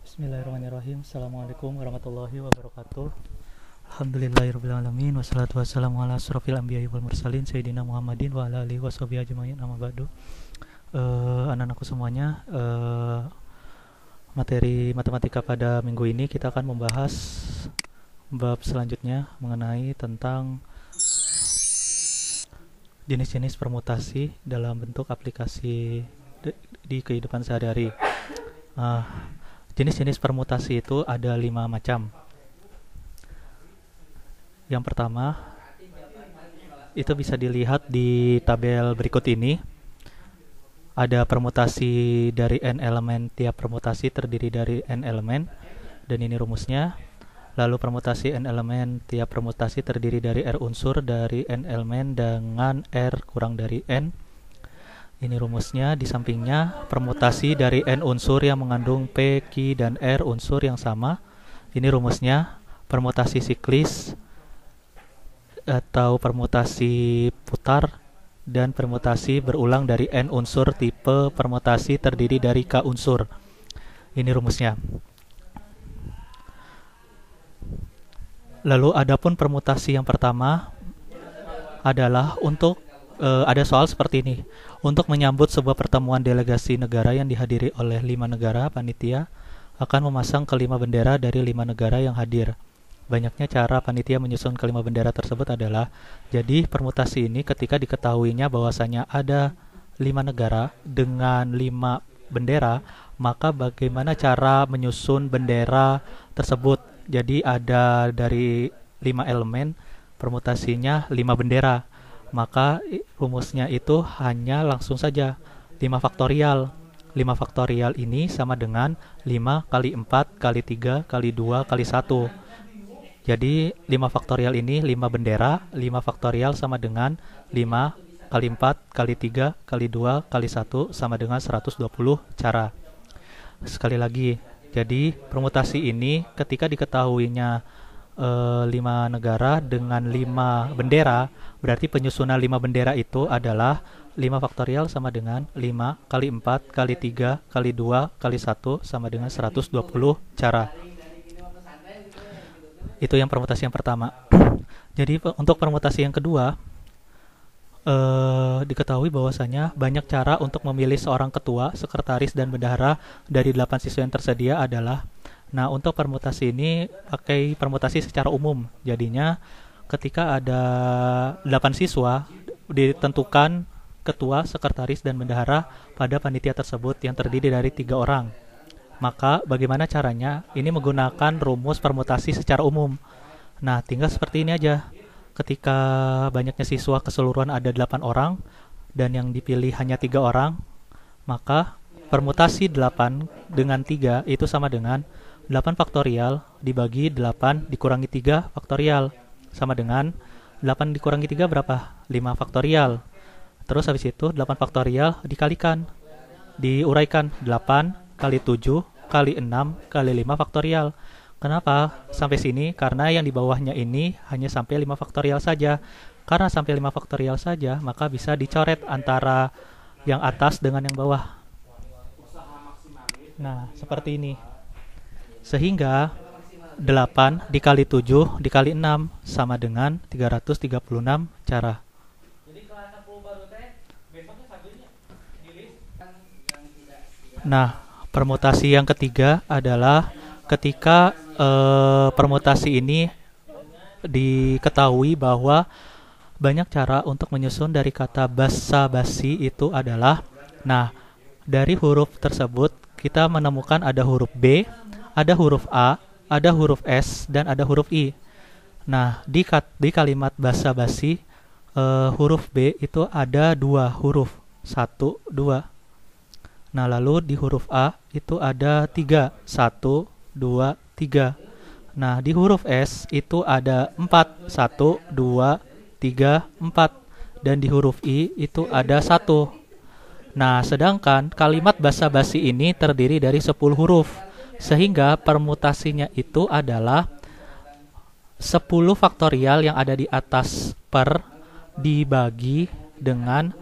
Bismillahirrahmanirrahim. Assalamualaikum warahmatullahi wabarakatuh. Alhamdulillahirrahmanirrahim. Wassalatu wassalamu ala asrofil anbiya'i wal mursalin Sayyidina Muhammadin wa ala alihi wa sahbihi ajma'in amma ba'du. Anak-anakku semuanya, materi matematika pada minggu ini kita akan membahas bab selanjutnya mengenai tentang jenis-jenis permutasi dalam bentuk aplikasi di kehidupan sehari-hari. Jenis-jenis permutasi itu ada 5 macam. Yang pertama, itu bisa dilihat di tabel berikut ini. Ada permutasi dari n elemen, tiap permutasi terdiri dari n elemen, dan ini rumusnya. Lalu permutasi n elemen, tiap permutasi terdiri dari r unsur dari n elemen dengan r kurang dari n. Ini rumusnya. Di sampingnya permutasi dari n unsur yang mengandung p, q, dan r unsur yang sama. Ini rumusnya. Permutasi siklis atau permutasi putar dan permutasi berulang dari n unsur tipe permutasi terdiri dari k unsur. Ini rumusnya. Lalu adapun permutasi yang pertama adalah untuk ada soal seperti ini. Untuk menyambut sebuah pertemuan delegasi negara yang dihadiri oleh 5 negara, panitia akan memasang kelima bendera dari 5 negara yang hadir. Banyaknya cara panitia menyusun kelima bendera tersebut adalah, jadi permutasi ini ketika diketahuinya bahwasanya ada 5 negara dengan 5 bendera, maka bagaimana cara menyusun bendera tersebut? Jadi ada dari 5 elemen, permutasinya 5 bendera. Maka rumusnya itu hanya langsung saja 5 faktorial. 5 faktorial ini sama dengan 5 kali 4 kali 3 kali 2 kali 1. Jadi 5 faktorial ini 5 bendera, 5 faktorial sama dengan 5 kali 4 kali 3 kali 2 kali 1 sama dengan 120 cara. Sekali lagi, jadi permutasi ini ketika diketahuinya 5 negara dengan 5 bendera, berarti penyusunan 5 bendera itu adalah 5 faktorial sama dengan 5 kali 4 kali 3 kali 2 kali 1 sama dengan 120 cara. Itu yang permutasi yang pertama. Jadi untuk permutasi yang kedua, diketahui bahwasanya banyak cara untuk memilih seorang ketua, sekretaris, dan bendahara dari 8 siswa yang tersedia adalah. Nah, untuk permutasi ini pakai permutasi secara umum. Jadinya ketika ada 8 siswa, ditentukan ketua, sekretaris, dan bendahara pada panitia tersebut yang terdiri dari 3 orang. Maka bagaimana caranya? Ini menggunakan rumus permutasi secara umum. Nah, tinggal seperti ini aja. Ketika banyaknya siswa keseluruhan ada 8 orang dan yang dipilih hanya 3 orang, maka permutasi 8 dengan 3 itu sama dengan 8 faktorial dibagi 8 dikurangi 3 faktorial sama dengan 8 dikurangi 3 berapa? 5 faktorial. Terus habis itu 8 faktorial dikalikan, diuraikan 8 kali 7 kali 6 kali 5 faktorial. Kenapa sampai sini? Karena yang di bawahnya ini hanya sampai 5 faktorial saja. Karena sampai 5 faktorial saja, maka bisa dicoret antara yang atas dengan yang bawah. Nah, seperti ini. Sehingga 8 dikali 7 dikali 6 sama dengan 336 cara. Nah, permutasi yang ketiga adalah ketika permutasi ini diketahui bahwa banyak cara untuk menyusun dari kata basa-basi itu adalah, nah, dari huruf tersebut kita menemukan ada huruf B, ada huruf A, ada huruf S, dan ada huruf I. Nah, di kalimat basa-basi, huruf B itu ada 2 huruf, 1, 2. Nah, lalu di huruf A itu ada 3, 1, 2, 3. Nah, di huruf S itu ada 4, 1, 2, 3, 4. Dan di huruf I itu ada 1. Nah, sedangkan kalimat basa-basi ini terdiri dari 10 huruf. Sehingga permutasinya itu adalah 10 faktorial yang ada di atas per dibagi dengan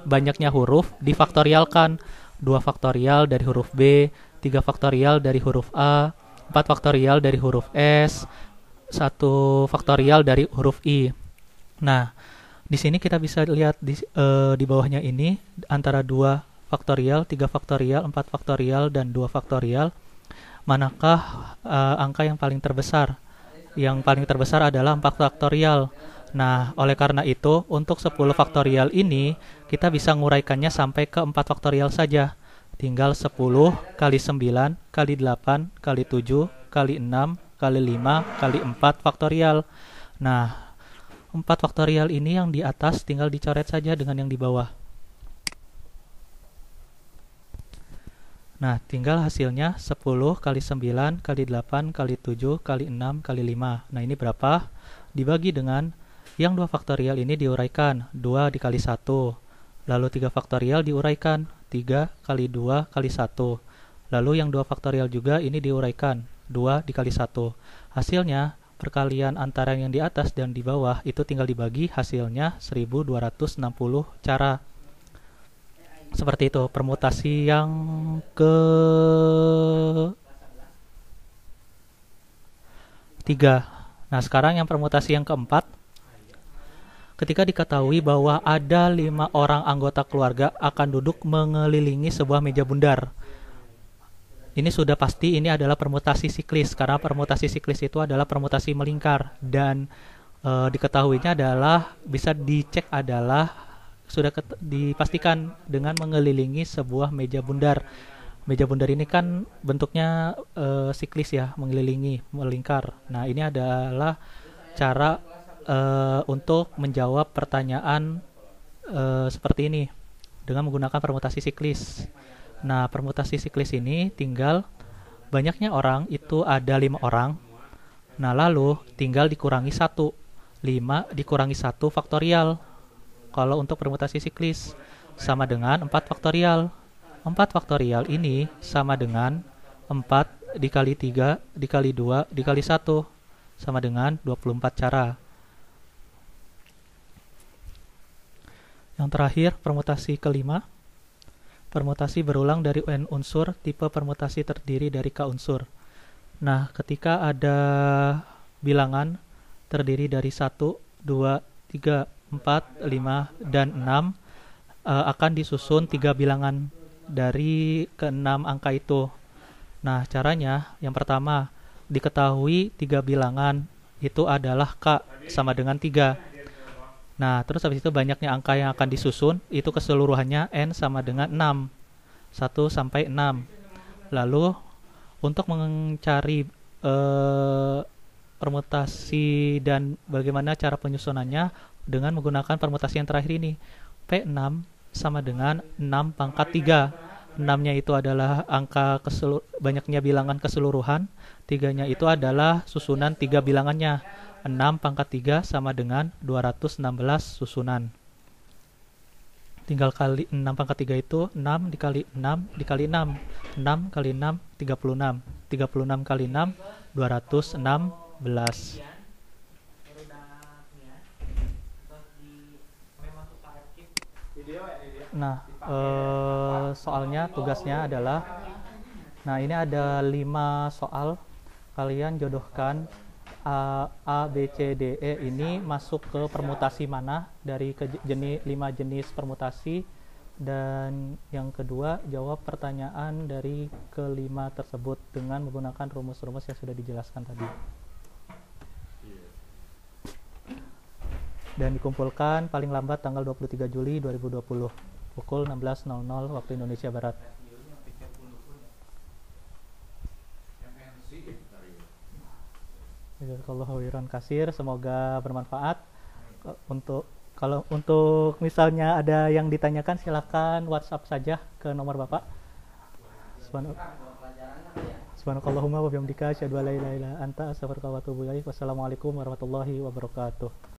banyaknya huruf difaktorialkan. 2 faktorial dari huruf B, 3 faktorial dari huruf A, 4 faktorial dari huruf S, 1 faktorial dari huruf I. Nah, di sini kita bisa lihat di bawahnya ini antara 2 faktorial, 3 faktorial, 4 faktorial, dan 2 faktorial. Manakah angka yang paling terbesar? Yang paling terbesar adalah 4 faktorial. Nah, oleh karena itu, untuk 10 faktorial ini, kita bisa nguraikannya sampai ke 4 faktorial saja. Tinggal 10 kali 9 kali 8 kali 7 kali 6 kali 5 kali 4 faktorial. Nah, 4 faktorial ini yang di atas tinggal dicoret saja dengan yang di bawah. Nah, tinggal hasilnya 10 kali 9 kali 8 kali 7 kali 6 kali 5. Nah, ini berapa? Dibagi dengan yang 2 faktorial ini diuraikan, 2 dikali 1. Lalu 3 faktorial diuraikan, 3 kali 2 kali 1. Lalu yang 2 faktorial juga ini diuraikan, 2 dikali 1. Hasilnya, perkalian antara yang di atas dan di bawah itu tinggal dibagi, hasilnya 1260 cara. Seperti itu, permutasi yang ketiga. Nah, sekarang yang permutasi yang keempat. Ketika diketahui bahwa ada 5 orang anggota keluarga akan duduk mengelilingi sebuah meja bundar. Ini sudah pasti ini adalah permutasi siklis, karena permutasi siklis itu adalah permutasi melingkar. Dan diketahuinya adalah, bisa dicek adalah, sudah dipastikan dengan mengelilingi sebuah meja bundar. Meja bundar ini kan bentuknya siklis ya, mengelilingi, melingkar. Nah, ini adalah cara untuk menjawab pertanyaan seperti ini dengan menggunakan permutasi siklis. Nah, permutasi siklis ini tinggal banyaknya orang itu ada 5 orang. Nah, lalu tinggal dikurangi 1. 5 dikurangi 1 faktorial. Kalau untuk permutasi siklis sama dengan 4 faktorial. 4 faktorial ini sama dengan 4 dikali 3 dikali 2 dikali 1 sama dengan 24 cara. Yang terakhir, permutasi kelima. Permutasi berulang dari n unsur, tipe permutasi terdiri dari k unsur. Nah, ketika ada bilangan terdiri dari 1, 2, 3, 4, 5, dan 6, akan disusun 3 bilangan dari ke-6 angka itu. Nah, caranya yang pertama, diketahui 3 bilangan itu adalah k sama dengan 3. Nah, terus habis itu banyaknya angka yang akan disusun, itu keseluruhannya n sama dengan 6. 1 sampai 6. Lalu, untuk mencari permutasi dan bagaimana cara penyusunannya dengan menggunakan permutasi yang terakhir ini. P6 sama dengan 6 pangkat 3. 6-nya itu adalah angka banyaknya bilangan keseluruhan. 3-nya itu adalah susunan 3 bilangannya. 6 pangkat 3 sama dengan 216 susunan. Tinggal kali 6 pangkat 3 itu 6 dikali 6 dikali 6. 6 kali 6, 36. 36 kali 6, 216. Nah, soalnya, tugasnya adalah, nah ini ada 5 soal. Kalian jodohkan A, B, C, D, E ini masuk ke permutasi mana dari 5 jenis permutasi. Dan yang kedua, jawab pertanyaan dari kelima tersebut dengan menggunakan rumus-rumus yang sudah dijelaskan tadi. Dan dikumpulkan paling lambat tanggal 23 Juli 2020 pukul 16.00 waktu Indonesia Barat. Jazakallahu khairan katsir, semoga bermanfaat. Untuk misalnya ada yang ditanyakan, silakan WhatsApp saja ke nomor Bapak. Subhanakallahumma wa bihamdika asyhadu an la ilaha illa anta astaghfiruka wa atubu ilaik. Wassalamualaikum warahmatullahi wabarakatuh.